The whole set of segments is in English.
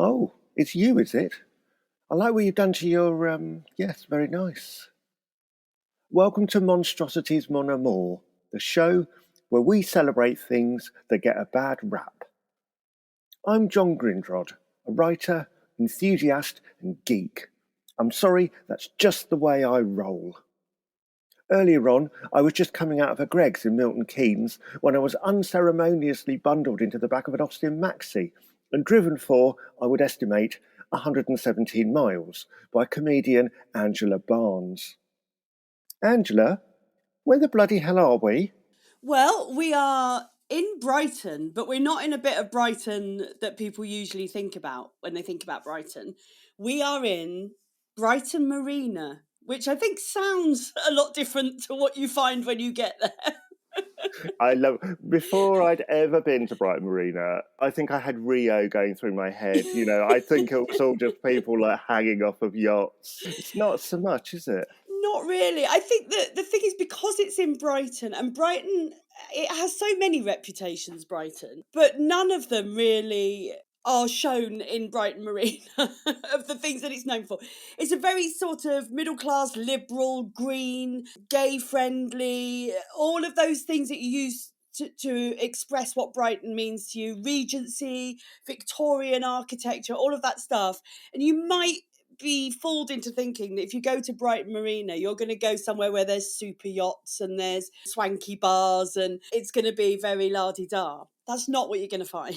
Oh, it's you, is it? I like what you've done to your, yes, very nice. Welcome to Monstrosities Mon Amour, the show where we celebrate things that get a bad rap. I'm John Grindrod, a writer, enthusiast, and geek. I'm sorry, that's just the way I roll. Earlier on, I was just coming out of a Greggs in Milton Keynes when I was unceremoniously bundled into the back of an Austin Maxi and driven for, I would estimate, 117 miles by comedian Angela Barnes. Angela, where the bloody hell are we? Well, we are in Brighton, but we're not in a bit of Brighton that people usually think about when they think about Brighton. We are in Brighton Marina, which I think sounds a lot different to what you find when you get there. Before I'd ever been to Brighton Marina, I think I had Rio going through my head. I think it was all just people like hanging off of yachts. It's not so much, is it? Not really. I think that the thing is because it's in Brighton, and Brighton, it has so many reputations, Brighton, but none of them really are shown in Brighton Marina of the things that it's known for. It's a very sort of middle class, liberal, green, gay friendly, all of those things that you use to express what Brighton means to you. Regency, Victorian architecture, all of that stuff. And you might be fooled into thinking that if you go to Brighton Marina, you're going to go somewhere where there's super yachts and there's swanky bars and it's going to be very la-di-da. That's not what you're going to find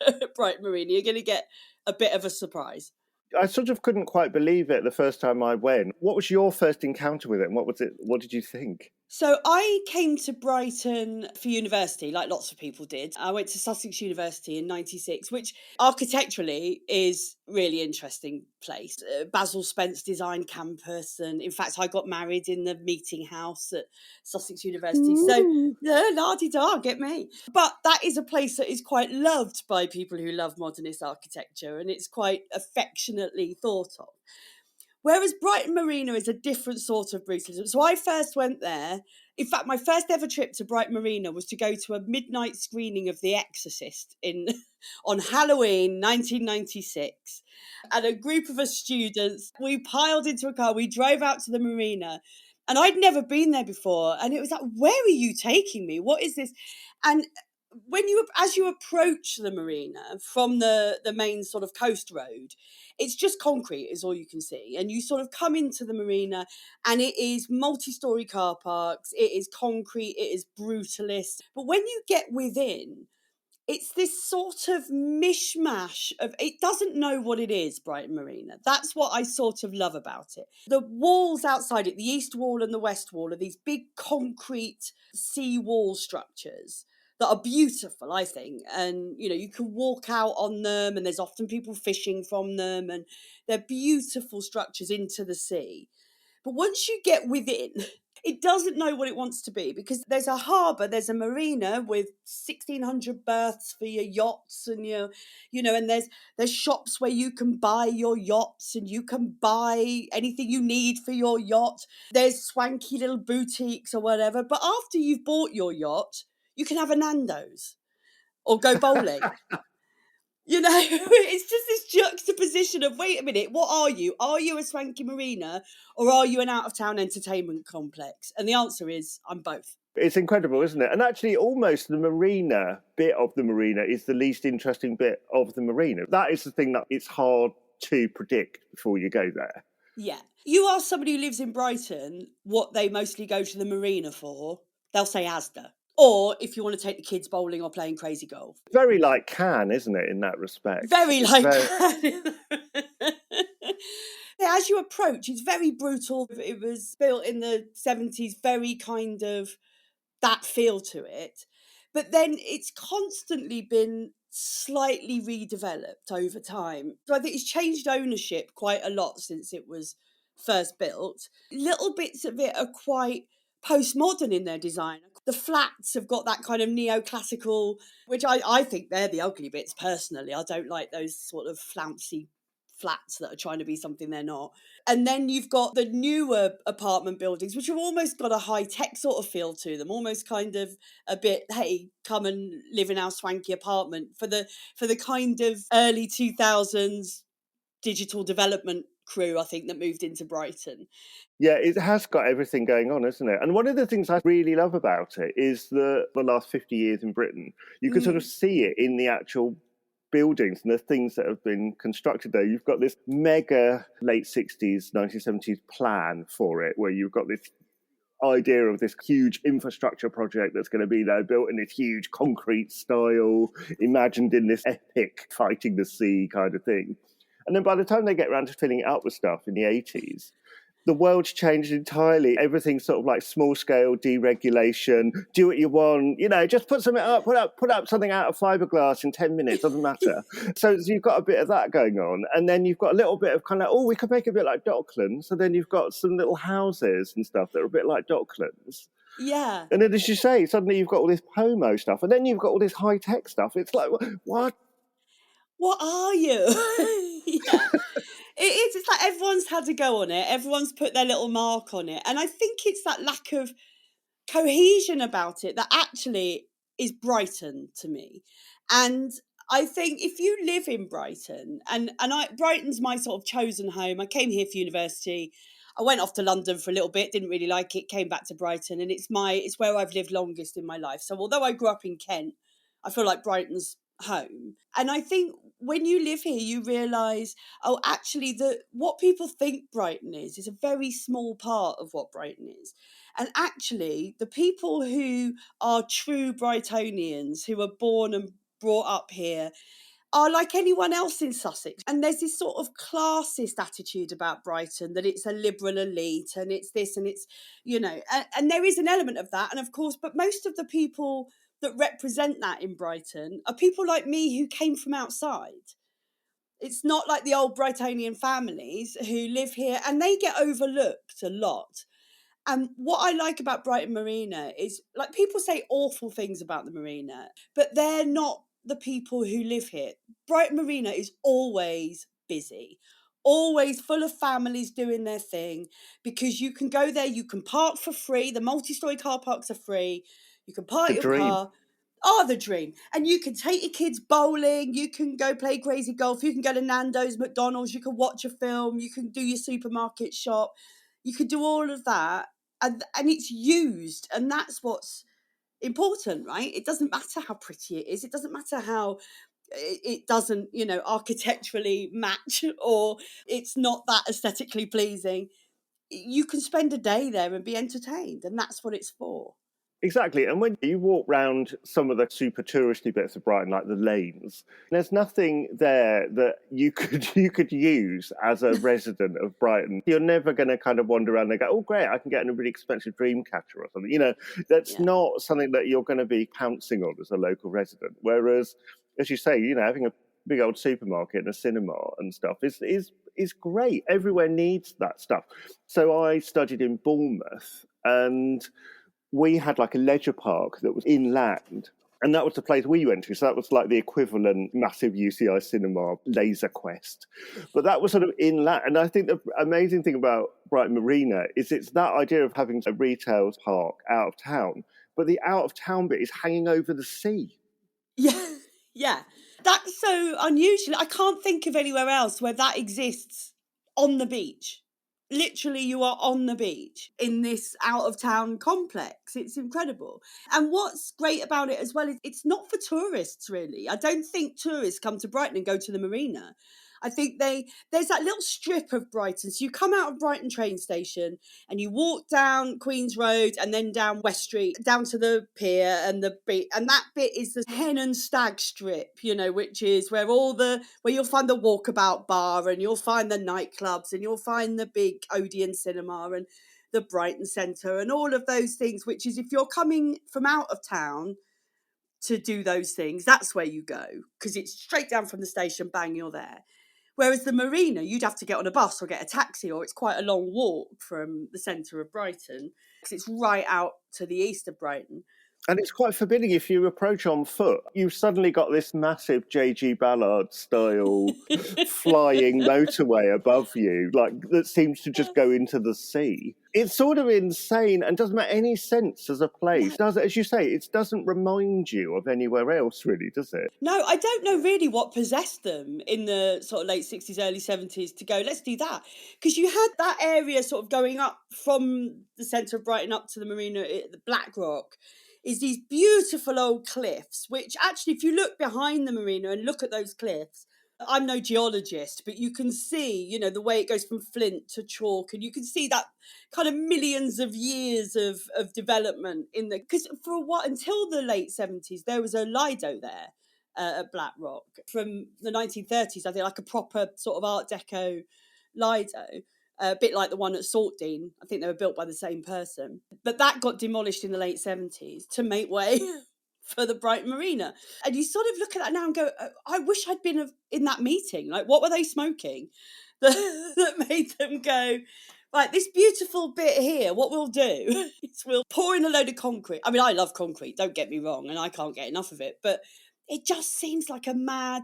at Brighton Marina. You're going to get a bit of a surprise. I sort of couldn't quite believe it the first time I went. What was your first encounter with it, and what was it? What did you think? So I came to Brighton for university, like lots of people did. I went to Sussex University in '96, which architecturally is really interesting place. Basil Spence designed campus, and in fact, I got married in the meeting house at Sussex University. So, la-di-da, get me. But that is a place that is quite loved by people who love modernist architecture, and it's quite affectionately thought of. Whereas Brighton Marina is a different sort of brutalism. So I first went there. In fact, my first ever trip to Brighton Marina was to go to a midnight screening of The Exorcist on Halloween 1996. And a group of us students, we piled into a car, we drove out to the marina. And I'd never been there before. And it was like, where are you taking me? What is this? And as you approach the marina from the main sort of coast road, it's just concrete is all you can see, and you sort of come into the marina and it is multi-story car parks, it is concrete, it is brutalist, but when you get within, it's this sort of mishmash of, it doesn't know what it is, Brighton Marina. That's what I sort of love about it. The walls outside it, the east wall and the west wall, are these big concrete sea wall structures that are beautiful, I think. And, you can walk out on them and there's often people fishing from them and they're beautiful structures into the sea. But once you get within, it doesn't know what it wants to be because there's a harbour, there's a marina with 1,600 berths for your yachts and and there's shops where you can buy your yachts and you can buy anything you need for your yacht. There's swanky little boutiques or whatever. But after you've bought your yacht, you can have a Nando's or go bowling. It's just this juxtaposition of, wait a minute, what are you? Are you a swanky marina or are you an out-of-town entertainment complex? And the answer is, I'm both. It's incredible, isn't it? And actually, almost the marina bit of the marina is the least interesting bit of the marina. That is the thing that it's hard to predict before you go there. Yeah. You ask somebody who lives in Brighton what they mostly go to the marina for, they'll say Asda. Or if you want to take the kids bowling or playing crazy golf. Very like Cannes, isn't it, in that respect? Very like Cannes. As you approach, it's very brutal. It was built in the 70s, very kind of that feel to it. But then it's constantly been slightly redeveloped over time. So I think it's changed ownership quite a lot since it was first built. Little bits of it are quite postmodern in their design. The flats have got that kind of neoclassical, which I think they're the ugly bits personally. I don't like those sort of flouncy flats that are trying to be something they're not. And then you've got the newer apartment buildings, which have almost got a high-tech sort of feel to them, almost kind of a bit, hey, come and live in our swanky apartment, for the kind of early 2000s digital development crew, I think, that moved into Brighton. Yeah, it has got everything going on, isn't it? And one of the things I really love about it is the last 50 years in Britain, you can sort of see it in the actual buildings and the things that have been constructed there. You've got this mega late 60s, 1970s plan for it, where you've got this idea of this huge infrastructure project that's going to be there, built in this huge concrete style, imagined in this epic fighting the sea kind of thing. And then by the time they get around to filling it up with stuff in the 80s, the world's changed entirely. Everything's sort of like small scale deregulation. Do what you want, just put something up, put up something out of fibreglass in 10 minutes, doesn't matter. So you've got a bit of that going on. And then you've got a little bit of kind of, we could make it a bit like Docklands. So then you've got some little houses and stuff that are a bit like Docklands. Yeah. And then, as you say, suddenly you've got all this Pomo stuff. And then you've got all this high tech stuff. It's like, what? What are you? Yeah. It is. It's like everyone's had a go on it. Everyone's put their little mark on it. And I think it's that lack of cohesion about it that actually is Brighton to me. And I think if you live in Brighton, and Brighton's my sort of chosen home. I came here for university. I went off to London for a little bit, didn't really like it, came back to Brighton, and it's where I've lived longest in my life. So although I grew up in Kent, I feel like Brighton's home. And I think when you live here, you realise, actually, what people think Brighton is a very small part of what Brighton is. And actually, the people who are true Brightonians, who are born and brought up here, are like anyone else in Sussex. And there's this sort of classist attitude about Brighton, that it's a liberal elite and it's this and it's, and there is an element of that. And of course, but most of the people that represent that in Brighton are people like me who came from outside. It's not like the old Brightonian families who live here, and they get overlooked a lot. And what I like about Brighton Marina is, like, people say awful things about the marina, but they're not the people who live here. Brighton Marina is always busy, always full of families doing their thing, because you can go there, you can park for free. The multi-storey car parks are free. You can park your car. Oh, the dream. And you can take your kids bowling, you can go play crazy golf, you can go to Nando's, McDonald's, you can watch a film, you can do your supermarket shop. You can do all of that, and it's used, and that's what's important, right? It doesn't matter how pretty it is. It doesn't matter how it doesn't, architecturally match, or it's not that aesthetically pleasing. You can spend a day there and be entertained, and that's what it's for. Exactly. And when you walk round some of the super touristy bits of Brighton, like the lanes, there's nothing there that you could use as a resident of Brighton. You're never going to kind of wander around and go, oh, great, I can get in a really expensive dream catcher or something. That's not something that you're going to be pouncing on as a local resident. Whereas, as you say, having a big old supermarket and a cinema and stuff is great. Everywhere needs that stuff. So I studied in Bournemouth, and we had like a leisure park that was inland, and that was the place we went to. So that was like the equivalent massive UCI cinema, Laser Quest. But that was sort of inland. And I think the amazing thing about Brighton Marina is it's that idea of having a retail park out of town, but the out of town bit is hanging over the sea. Yeah, yeah. That's so unusual. I can't think of anywhere else where that exists on the beach. Literally, you are on the beach in this out-of-town complex. It's incredible. And what's great about it as well is it's not for tourists, really. I don't think tourists come to Brighton and go to the marina. I think there's that little strip of Brighton. So you come out of Brighton train station and you walk down Queen's Road and then down West Street, down to the pier and the beach. And that bit is the hen and stag strip, which is where where you'll find the Walkabout bar, and you'll find the nightclubs, and you'll find the big Odeon cinema and the Brighton Centre and all of those things, which is, if you're coming from out of town to do those things, that's where you go, because it's straight down from the station, bang, you're there. Whereas the marina, you'd have to get on a bus or get a taxi, or it's quite a long walk from the centre of Brighton, because it's right out to the east of Brighton. And it's quite forbidding if you approach on foot. You've suddenly got this massive J.G. Ballard style flying motorway above you, like that seems to just go into the sea. It's sort of insane and doesn't make any sense as a place. Does it? As you say, it doesn't remind you of anywhere else, really, does it? No, I don't know really what possessed them in the sort of late 60s, early 70s to go, let's do that. Because you had that area sort of going up from the centre of Brighton up to the marina, the Black Rock, is these beautiful old cliffs, which actually, if you look behind the marina and look at those cliffs, I'm no geologist, but you can see, you know, the way it goes from flint to chalk, and you can see that kind of millions of years of development in the, because for a while, until the late 70s, there was a Lido there at Black Rock from the 1930s, I think, like a proper sort of Art Deco Lido. A bit like the one at Saltdean. I think they were built by the same person. But that got demolished in the late 70s to make way for the Brighton Marina. And you sort of look at that now and go, I wish I'd been in that meeting. Like, what were they smoking that made them go, right, this beautiful bit here, what we'll do is we'll pour in a load of concrete. I mean, I love concrete, don't get me wrong, and I can't get enough of it. But it just seems like a mad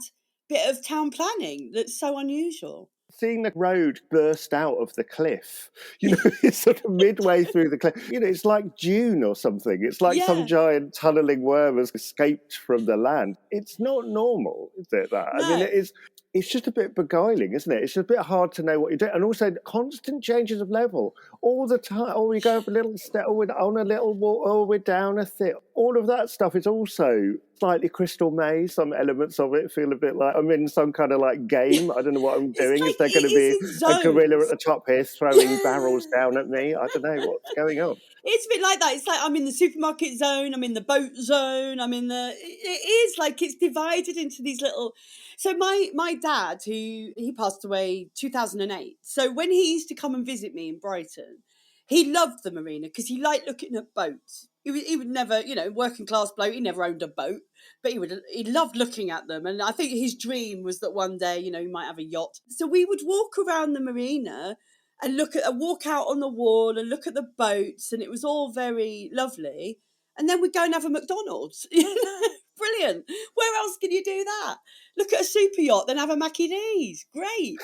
bit of town planning that's so unusual. Seeing the road burst out of the cliff, you know, it's sort of midway through the cliff. You know, it's like Dune or something. It's like some giant tunneling worm has escaped from the land. It's not normal, is it, that? No. I mean, it's just a bit beguiling, isn't it? It's just a bit hard to know what you're doing. And also constant changes of level all the time. Oh, we go up a little step, oh, we're on a little wall, oh, we're down a thick. All of that stuff is also slightly Crystal Maze. Some elements of it feel a bit like I'm in some kind of like game. I don't know what I'm doing. Like, is there going to be a gorilla at the top here throwing barrels down at me? I don't know what's going on. It's a bit like that. It's like I'm in the supermarket zone, I'm in the boat zone, I'm in the... It is like it's divided into these little... So my dad, he passed away 2008. So when he used to come and visit me in Brighton, he loved the marina because he liked looking at boats. He would never, you know, working class bloke, he never owned a boat, but he loved looking at them. And I think his dream was that one day, you know, he might have a yacht. So we would walk around the marina and walk out on the wall and look at the boats, and it was all very lovely. And then we'd go and have a McDonald's. You know, brilliant. Where else can you do that? Look at a super yacht, then have a Mackie D's. Great.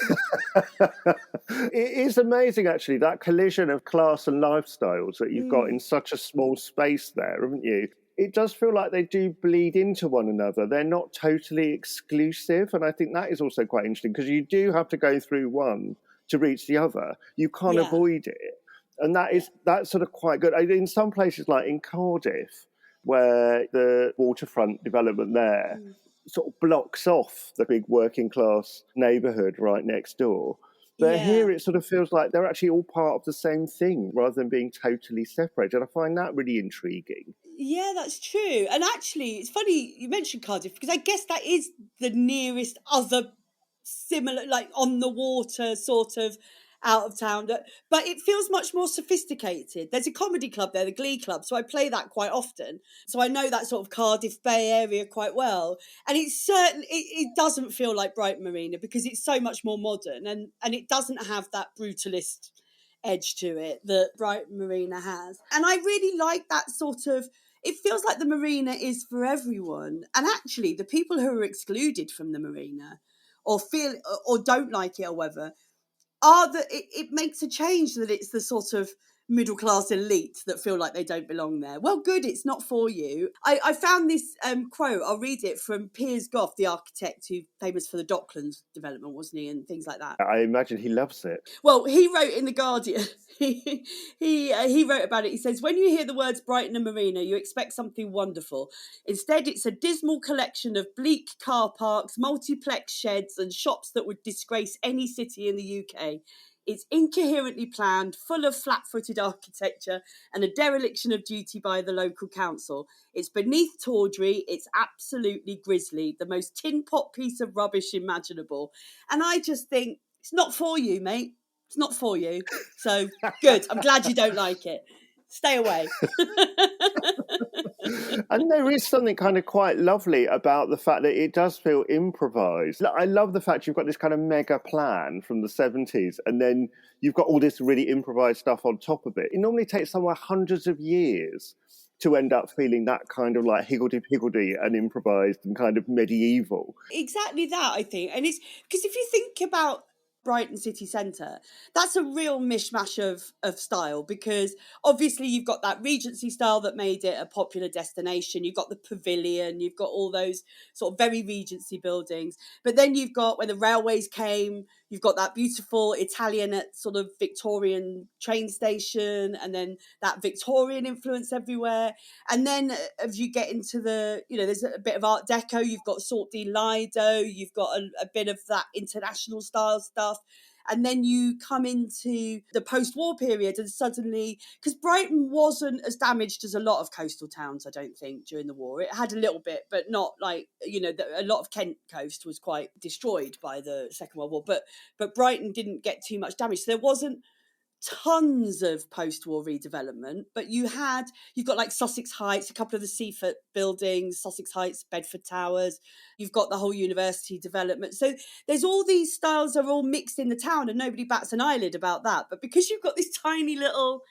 It is amazing, actually, that collision of class and lifestyles that you've got in such a small space there, haven't you? It does feel like they do bleed into one another. They're not totally exclusive. And I think that is also quite interesting because you do have to go through one to reach the other. You can't avoid it. And that's sort of quite good. In some places, like in Cardiff, where the waterfront development there sort of blocks off the big working class neighbourhood right next door. But here it sort of feels like they're actually all part of the same thing rather than being totally separated. And I find that really intriguing. Yeah, that's true. And actually, it's funny you mentioned Cardiff because I guess that is the nearest other similar, like on the water sort of out of town. But it feels much more sophisticated. There's a comedy club there, the Glee Club, so I play that quite often. So I know that sort of Cardiff Bay area quite well. And it's certain it doesn't feel like Brighton Marina because it's so much more modern and it doesn't have that brutalist edge to it that Brighton Marina has. And I really like that sort of, it feels like the marina is for everyone. And actually, the people who are excluded from the marina or feel or don't like it or whatever, it makes a change that it's the sort of middle class elite that feel like they don't belong there. Well, good, it's not for you. I found this quote, I'll read it, from Piers Goff, the architect who's famous for the Docklands development, wasn't he, and things like that. I imagine he loves it. Well, he wrote in The Guardian, he wrote about it. He says, when you hear the words Brighton and Marina, you expect something wonderful. Instead, it's a dismal collection of bleak car parks, multiplex sheds and shops that would disgrace any city in the UK. It's incoherently planned, full of flat-footed architecture and a dereliction of duty by the local council. It's beneath tawdry, it's absolutely grisly, the most tin pot piece of rubbish imaginable. And I just think, it's not for you, mate. It's not for you. So, good. I'm glad you don't like it. Stay away. And there is something kind of quite lovely about the fact that it does feel improvised. I love the fact you've got this kind of mega plan from the 70s and then you've got all this really improvised stuff on top of it. It normally takes somewhere hundreds of years to end up feeling that kind of like higgledy-piggledy and improvised and kind of medieval. Exactly that, I think. And it's because if you think about Brighton city centre, that's a real mishmash of style, because obviously you've got that Regency style that made it a popular destination. You've got the Pavillion, you've got all those sort of very Regency buildings. But then you've got, when the railways came, you've got that beautiful Italian sort of Victorian train station, and then that Victorian influence everywhere. And then as you get into the, there's a bit of Art Deco, you've got Salt de Lido, you've got a bit of that international style stuff. And then you come into the post-war period, and suddenly, because Brighton wasn't as damaged as a lot of coastal towns, I don't think, during the war. It had a little bit, but not like, a lot of Kent coast was quite destroyed by the Second World War. But Brighton didn't get too much damage. So there wasn't tons of post-war redevelopment, but you've got like Sussex Heights, a couple of the Seaford buildings, Sussex Heights, Bedford Towers, you've got the whole university development. So there's all these styles are all mixed in the town, and nobody bats an eyelid about that. But because you've got this tiny little,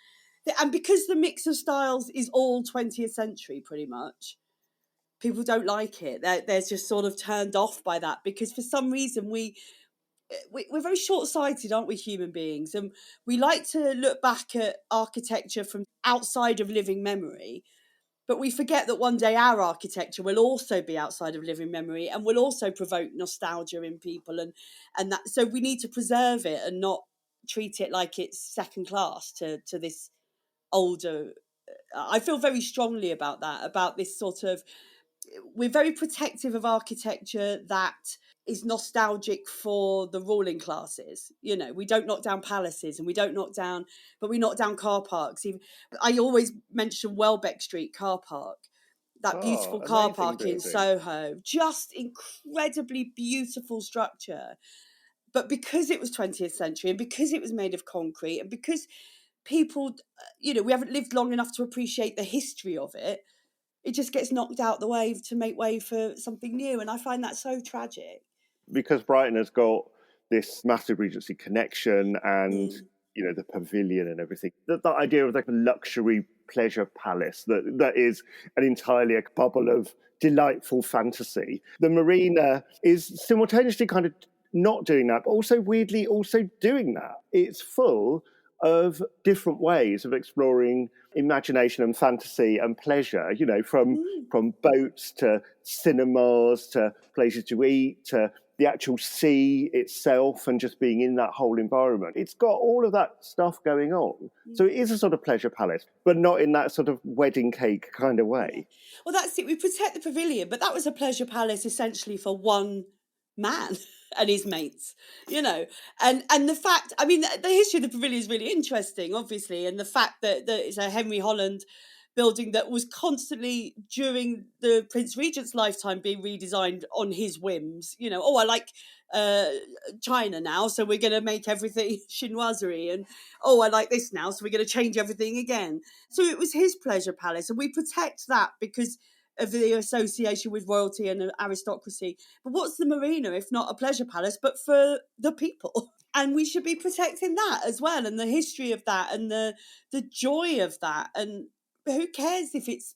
and because the mix of styles is all 20th century pretty much, people don't like it. They're just sort of turned off by that, because for some reason we're very short-sighted, aren't we, human beings? And we like to look back at architecture from outside of living memory, but we forget that one day our architecture will also be outside of living memory and will also provoke nostalgia in people, and that, so we need to preserve it and not treat it like it's second class to this older. I feel very strongly about that, about this sort of, we're very protective of architecture that is nostalgic for the ruling classes. We don't knock down palaces, and we knock down car parks. Even I always mention Welbeck Street car park, that beautiful car park in Soho, just incredibly beautiful structure. But because it was 20th century, and because it was made of concrete, and because people, we haven't lived long enough to appreciate the history of it, it just gets knocked out the way to make way for something new. And I find that so tragic. Because Brighton has got this massive Regency connection and, the Pavillion and everything. That idea of like a luxury pleasure palace that is an entirely a bubble of delightful fantasy. The Marina is simultaneously kind of not doing that, but also weirdly also doing that. It's full of different ways of exploring imagination and fantasy and pleasure, from boats to cinemas to places to eat to the actual sea itself and just being in that whole environment. It's got all of that stuff going on. So it is a sort of pleasure palace, but not in that sort of wedding cake kind of way. Well, that's it. We protect the Pavillion, but that was a pleasure palace essentially for one man and his mates, and the fact, I mean, the history of the Pavillion is really interesting, obviously, and the fact that it's a Henry Holland building that was constantly during the Prince Regent's lifetime being redesigned on his whims. I like China now, so we're going to make everything chinoiserie, and I like this now, so we're going to change everything again. So it was his pleasure palace, and we protect that because of the association with royalty and aristocracy. But what's the Marina if not a pleasure palace, but for the people? And we should be protecting that as well, and the history of that, and the joy of that. And who cares if it's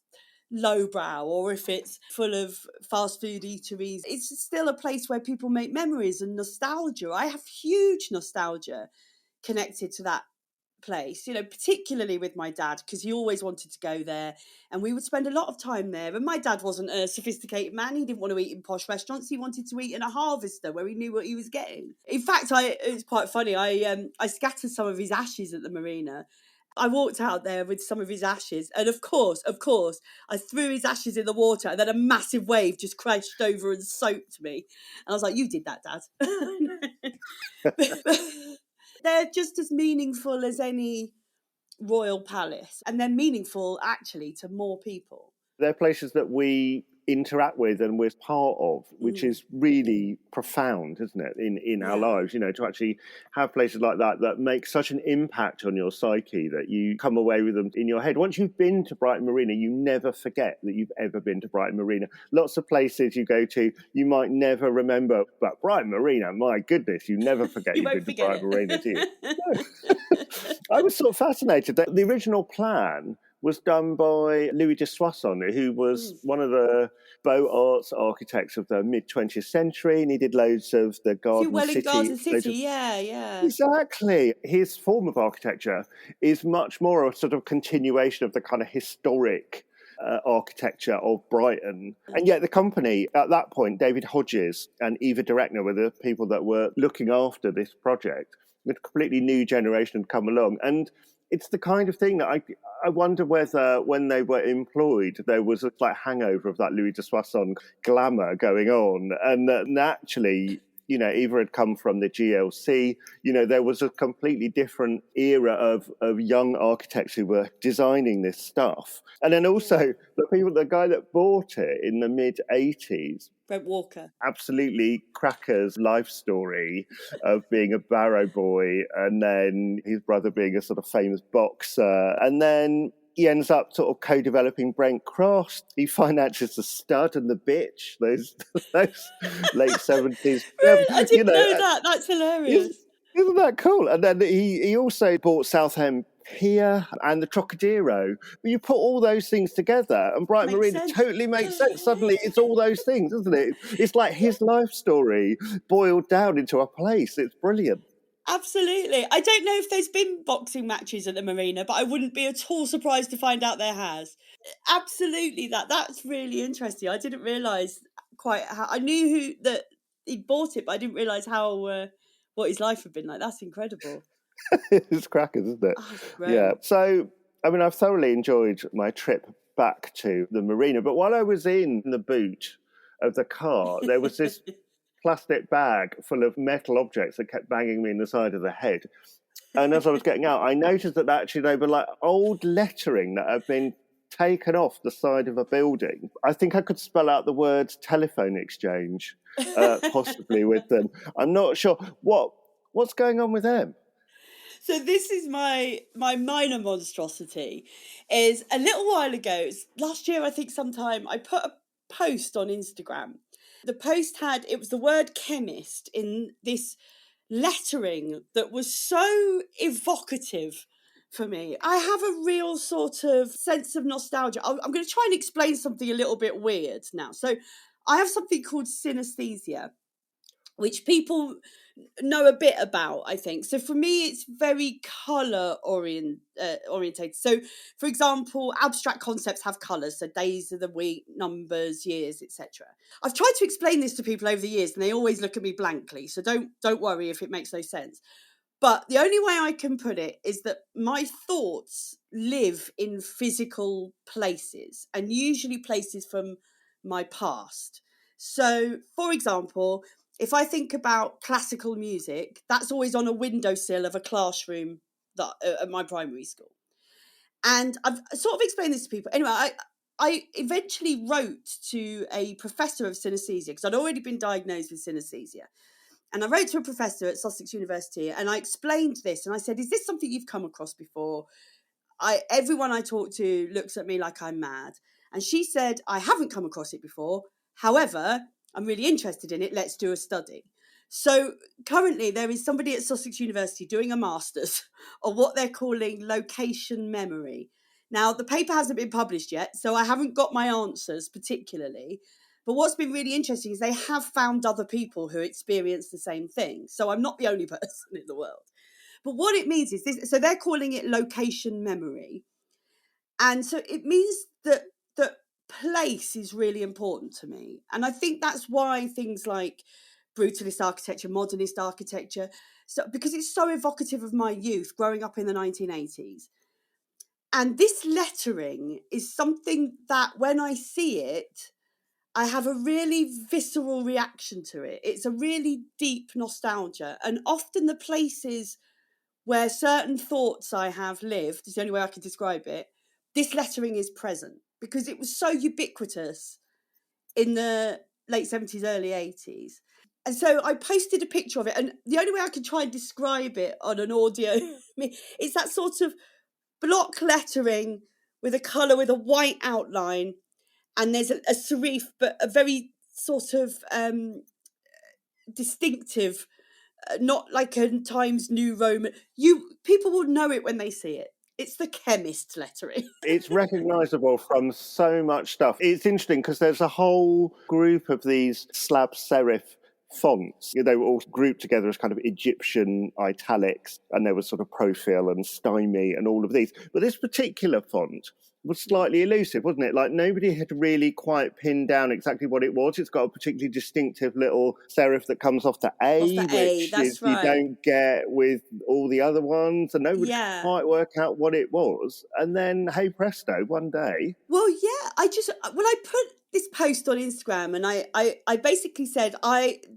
lowbrow or if it's full of fast food eateries? It's still a place where people make memories and nostalgia. I have huge nostalgia connected to that place, particularly with my dad, because he always wanted to go there, and we would spend a lot of time there. And my dad wasn't a sophisticated man. He didn't want to eat in posh restaurants. He wanted to eat in a Harvester where he knew what he was getting. In fact, it's quite funny. I scattered some of his ashes at the Marina. I walked out there with some of his ashes, and of course, I threw his ashes in the water, and then a massive wave just crashed over and soaked me. And I was like, "You did that, Dad." They're just as meaningful as any royal palace, and they're meaningful actually to more people. They're places that we interact with and we're part of, which is really profound, isn't it, in our lives, to actually have places like that make such an impact on your psyche that you come away with them in your head. Once you've been to Brighton Marina, you never forget that you've ever been to Brighton Marina. Lots of places you go to, you might never remember, but Brighton Marina, my goodness, you never forget you've been to Brighton Marina, do you? No. I was sort of fascinated that the original plan was done by Louis de Soissons, who was one of the Beaux Arts architects of the mid-20th century, and he did loads of the Garden Well, in City. Garden City, yeah. Exactly. His form of architecture is much more a sort of continuation of the kind of historic architecture of Brighton. And yet the company, at that point, David Hodges and Eva Direcner were the people that were looking after this project. A completely new generation had come along. And it's the kind of thing that I wonder whether when they were employed, there was a like hangover of that Louis de Soissons glamour going on. And naturally, Eva had come from the GLC. There was a completely different era of young architects who were designing this stuff. And then also the guy that bought it in the mid-80s, Brent Walker. Absolutely crackers life story of being a barrow boy and then his brother being a sort of famous boxer. And then he ends up sort of co-developing Brent Cross. He finances the Stud and the Bitch, those late 70s. Really? I didn't know that. That's hilarious. Isn't that cool? And then he also bought Southend Pier and the Trocadero. But you put all those things together and Brighton Marina totally makes sense. Suddenly it's all those things, isn't it? It's like his life story boiled down into a place. It's brilliant. Absolutely. I don't know if there's been boxing matches at the Marina, but I wouldn't be at all surprised to find out there has. Absolutely, that's really interesting. I didn't realise quite how... I knew that he bought it, but I didn't realise how what his life had been like. That's incredible. It's crackers, isn't it? Oh, yeah. So, I've thoroughly enjoyed my trip back to the Marina, but while I was in the boot of the car, there was this plastic bag full of metal objects that kept banging me in the side of the head. And as I was getting out, I noticed that actually they were like old lettering that had been taken off the side of a building. I think I could spell out the words telephone exchange, possibly with them. I'm not sure. What's going on with them? So this is my minor monstrosity. Is a little while ago, last year I think sometime, I put a post on Instagram. The post it was the word chemist in this lettering that was so evocative for me. I have a real sort of sense of nostalgia. I'm going to try and explain something a little bit weird now. So I have something called synesthesia, which people know a bit about, I think. So for me, it's very colour orientated. So, for example, abstract concepts have colours, so days of the week, numbers, years, etc. I've tried to explain this to people over the years, and they always look at me blankly. So don't worry if it makes no sense. But the only way I can put it is that my thoughts live in physical places, and usually places from my past. So, for example, if I think about classical music, that's always on a windowsill of a classroom at my primary school. And I've sort of explained this to people. Anyway, I eventually wrote to a professor of synesthesia because I'd already been diagnosed with synesthesia. And I wrote to a professor at Sussex University and I explained this. And I said, is this something you've come across before? Everyone I talk to looks at me like I'm mad. And she said, I haven't come across it before. However, I'm really interested in it. Let's do a study. So currently there is somebody at Sussex University doing a master's of what they're calling location memory. Now, the paper hasn't been published yet, so I haven't got my answers particularly. But what's been really interesting is they have found other people who experience the same thing. So I'm not the only person in the world. But what it means is this, so they're calling it location memory. And so it means that place is really important to me. And I think that's why things like brutalist architecture, modernist architecture, because it's so evocative of my youth growing up in the 1980s. And this lettering is something that when I see it, I have a really visceral reaction to it. It's a really deep nostalgia. And often the places where certain thoughts I have lived, is the only way I can describe it, this lettering is present because it was so ubiquitous in the late 70s, early 80s. And so I posted a picture of it. And the only way I can try and describe it on an audio, it's that sort of block lettering with a colour with a white outline. And there's a serif, but a very sort of distinctive, not like a Times New Roman. People will know it when they see it. It's the chemist lettering. It's recognisable from so much stuff. It's interesting because there's a whole group of these slab serif fonts. They were all grouped together as kind of Egyptian italics, and there was sort of profil and stymie and all of these. But this particular font was slightly elusive, wasn't it? Like nobody had really quite pinned down exactly what it was. It's got a particularly distinctive little serif that comes off the A, which you don't get with all the other ones, and nobody could quite work out what it was. And then, hey presto, one day. Well, yeah, when I put this post on Instagram, and I basically said,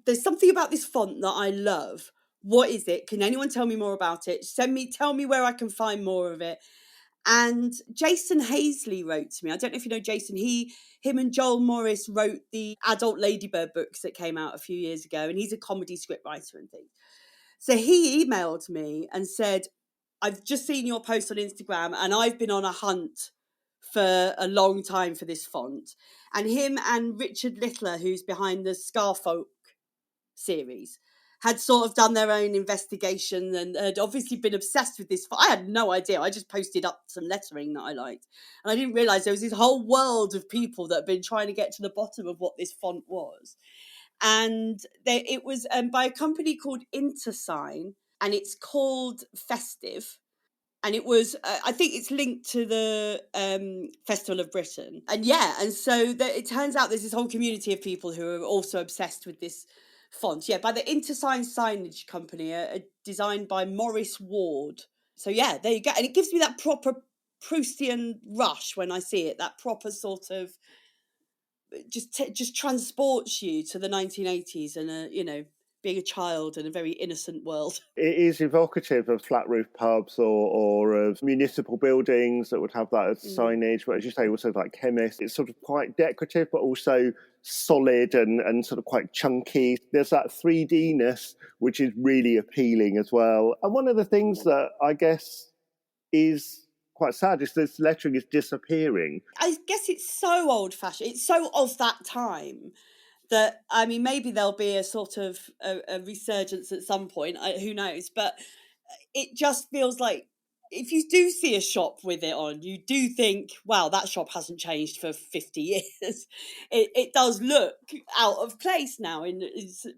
there's something about this font that I love. What is it? Can anyone tell me more about it? Tell me where I can find more of it. And Jason Hazley wrote to me. I don't know if you know Jason. Him and Joel Morris wrote the adult Ladybird books that came out a few years ago, and he's a comedy scriptwriter and things. So he emailed me and said, I've just seen your post on Instagram, and I've been on a hunt for a long time for this font. And him and Richard Littler, who's behind the Scarfolk series, had sort of done their own investigation and had obviously been obsessed with this. I had no idea. I just posted up some lettering that I liked. And I didn't realise there was this whole world of people that had been trying to get to the bottom of what this font was. And it was by a company called Intersign, and it's called Festive. And it was, I think it's linked to the Festival of Britain. And so it turns out there's this whole community of people who are also obsessed with this font. Yeah, by the Intersign Signage Company, designed by Maurice Ward. So yeah, there you go. And it gives me that proper Proustian rush when I see it, that proper sort of, just transports you to the 1980s and, being a child in a very innocent world. It is evocative of flat roof pubs or of municipal buildings that would have that as signage, but as you say, also like chemists. It's sort of quite decorative, but also solid and sort of quite chunky. There's that 3D-ness, which is really appealing as well. And one of the things that I guess is quite sad is this lettering is disappearing. I guess it's so old-fashioned. It's so of that time that, I mean, maybe there'll be a sort of a resurgence at some point, who knows, but it just feels like if you do see a shop with it on, you do think, wow, that shop hasn't changed for 50 years. It does look out of place now,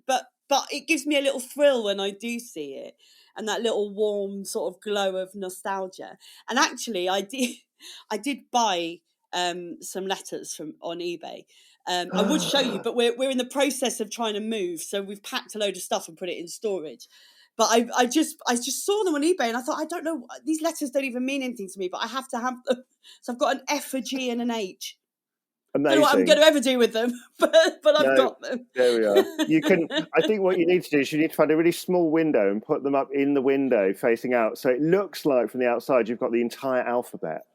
but it gives me a little thrill when I do see it, and that little warm sort of glow of nostalgia. And actually, I did buy some letters on eBay. I would show you, but we're in the process of trying to move, so we've packed a load of stuff and put it in storage. But I just saw them on eBay, and I thought, I don't know, these letters don't even mean anything to me, but I have to have them. So I've got an F, a G, and an H. Amazing. I don't know what I'm going to ever do with them, but I've got them. There we are. You can. I think what you need to do is you need to find a really small window and put them up in the window facing out, so it looks like from the outside you've got the entire alphabet,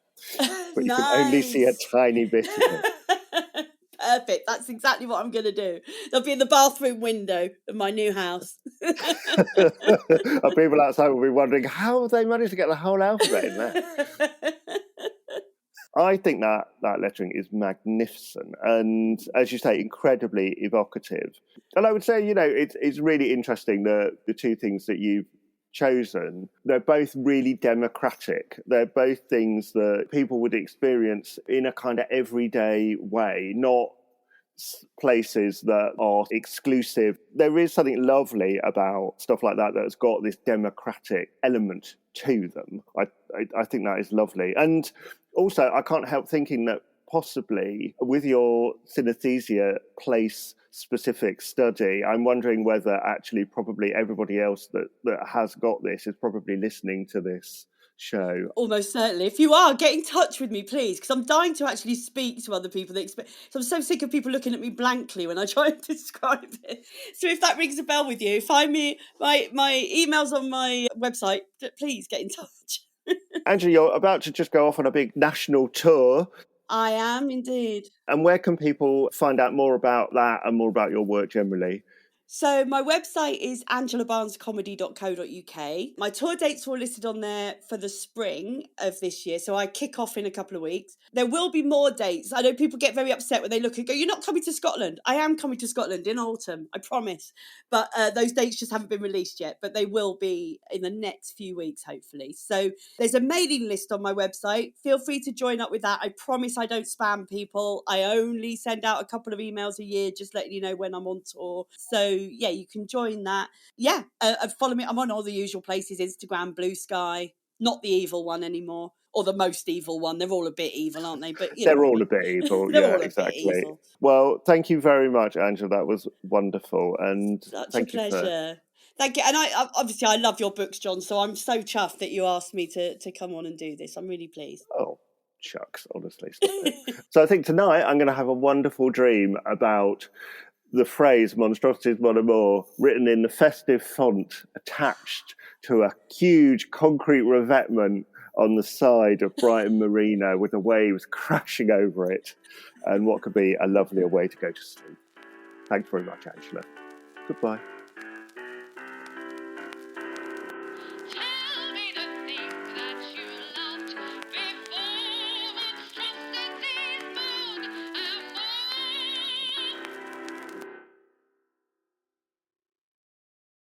but you can only see a tiny bit of it. Perfect. That's exactly what I'm going to do. They'll be in the bathroom window of my new house. People outside will be wondering how have they managed to get the whole alphabet in there. I think that lettering is magnificent and, as you say, incredibly evocative. And I would say, it's really interesting the two things that you've chosen. They're both really democratic. They're both things that people would experience in a kind of everyday way, not places that are exclusive. There is something lovely about stuff like that that's got this democratic element to them. I think that is lovely. And also, I can't help thinking that possibly with your synesthesia place-specific study, I'm wondering whether actually probably everybody else that has got this is probably listening to this show. Almost certainly. If you are, get in touch with me, please, because I'm dying to actually speak to other people. So I'm so sick of people looking at me blankly when I try and describe it. So if that rings a bell with you, find me. My email's on my website. Please get in touch. Angela, you're about to just go off on a big national tour. I am indeed. And where can people find out more about that and more about your work generally? So my website is angelabarnescomedy.co.uk. My tour dates are all listed on there for the spring of this year. So I kick off in a couple of weeks. There will be more dates. I know people get very upset when they look and go, "You're not coming to Scotland." I am coming to Scotland in autumn, I promise. But those dates just haven't been released yet, but they will be in the next few weeks, hopefully. So there's a mailing list on my website. Feel free to join up with that. I promise I don't spam people. I only send out a couple of emails a year, just letting you know when I'm on tour. So yeah, you can join that. Yeah, follow me. I'm on all the usual places: Instagram, Blue Sky, not the evil one anymore, or the most evil one. They're all a bit evil, aren't they? But you know They're what I all mean. a bit evil. They're Yeah, all a bit exactly. evil. Well, thank you very much, Angela. That was wonderful. And Such a thank you for... pleasure. Thank you. And I obviously I love your books, John. So I'm so chuffed that you asked me to come on and do this. I'm really pleased. Oh, shucks, honestly, stop it. So I think tonight I'm going to have a wonderful dream about the phrase Monstrosities Mon Amour written in the Festive font attached to a huge concrete revetment on the side of Brighton Marina with the waves crashing over it, and what could be a lovelier way to go to sleep. Thanks very much, Angela. Goodbye.